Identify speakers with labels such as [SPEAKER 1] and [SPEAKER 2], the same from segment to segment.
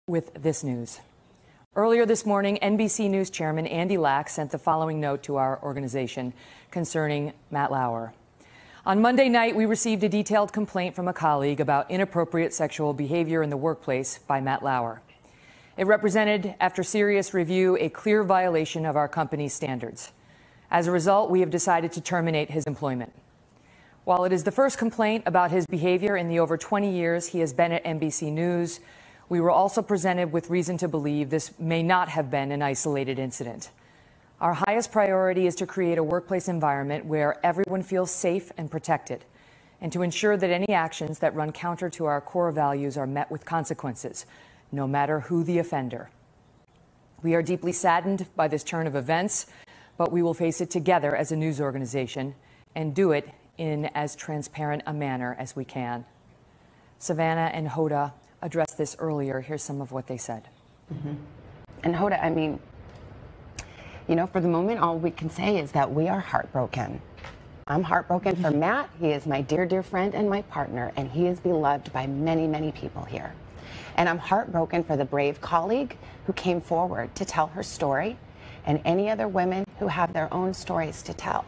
[SPEAKER 1] with this news. Earlier this morning, NBC News Chairman Andy Lack sent the following note to our organization concerning Matt Lauer. On Monday night, we received a detailed complaint from a colleague about inappropriate sexual behavior in the workplace by Matt Lauer. It represented, after serious review, a clear violation of our company's standards. As a result, we have decided to terminate his employment. While it is the first complaint about his behavior in the over 20 years he has been at NBC News, we were also presented with reason to believe this may not have been an isolated incident. Our highest priority is to create a workplace environment where everyone feels safe and protected, and to ensure that any actions that run counter to our core values are met with consequences, no matter who the offender. We are deeply saddened by this turn of events, but we will face it together as a news organization and do it in as transparent a manner as we can. Savannah and Hoda addressed this earlier. Here's some of what they said.
[SPEAKER 2] And Hoda, I mean, you know, for the moment, all we can say is that we are heartbroken. I'm heartbroken for Matt. He is my dear, dear friend and my partner, and he is beloved by many, many people here. And I'm heartbroken for the brave colleague who came forward to tell her story, and any other women who have their own stories to tell.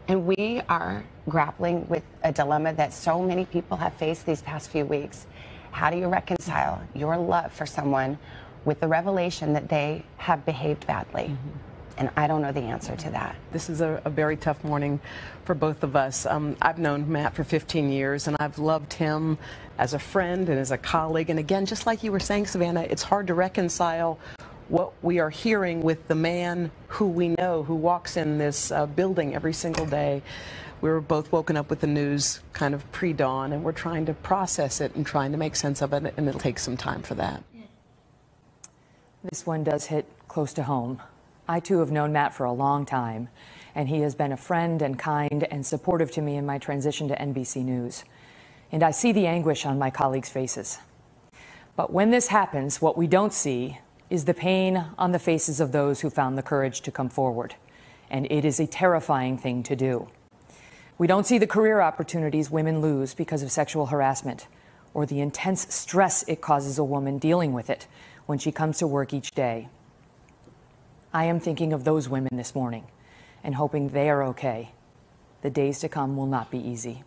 [SPEAKER 2] And we are grappling with a dilemma that so many people have faced these past few weeks. How do you reconcile your love for someone with the revelation that they have behaved badly? And I don't know the answer to that.
[SPEAKER 3] This is a very tough morning for both of us. I've known Matt for 15 years, and I've loved him as a friend and as a colleague. And again, just like you were saying, Savannah, it's hard to reconcile what we are hearing with the man who we know, who walks in this building every single day. We were both woken up with the news kind of pre-dawn, and we're trying to process it and trying to make sense of it, and it'll take some time for that.
[SPEAKER 1] This one does hit close to home. I, too, have known Matt for a long time, and he has been a friend and kind and supportive to me in my transition to NBC News. And I see the anguish on my colleagues' faces. But when this happens, what we don't see is the pain on the faces of those who found the courage to come forward. And it is a terrifying thing to do. We don't see the career opportunities women lose because of sexual harassment, or the intense stress it causes a woman dealing with it when she comes to work each day. I am thinking of those women this morning and hoping they are okay. The days to come will not be easy.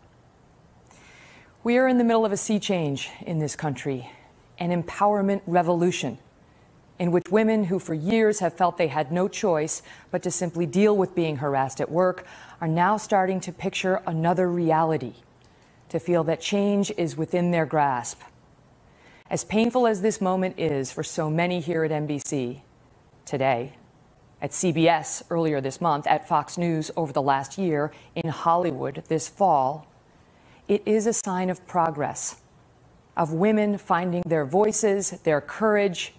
[SPEAKER 1] We are in the middle of a sea change in this country, an empowerment revolution in which women who for years have felt they had no choice but to simply deal with being harassed at work are now starting to picture another reality, to feel that change is within their grasp. As painful as this moment is for so many here at NBC today, at CBS earlier this month, at Fox News over the last year, in Hollywood this fall, it is a sign of progress, of women finding their voices, their courage,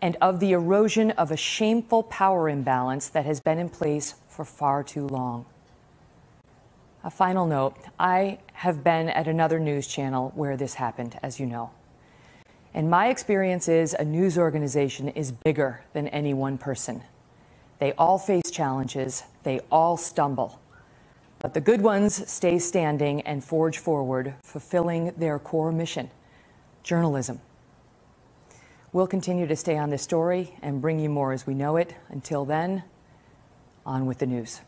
[SPEAKER 1] and of the erosion of a shameful power imbalance that has been in place for far too long. A final note, I have been at another news channel where this happened, as you know. And my experience is a news organization is bigger than any one person. They all face challenges, they all stumble. But the good ones stay standing and forge forward, fulfilling their core mission, journalism. We'll continue to stay on this story and bring you more as we know it. Until then, on with the news.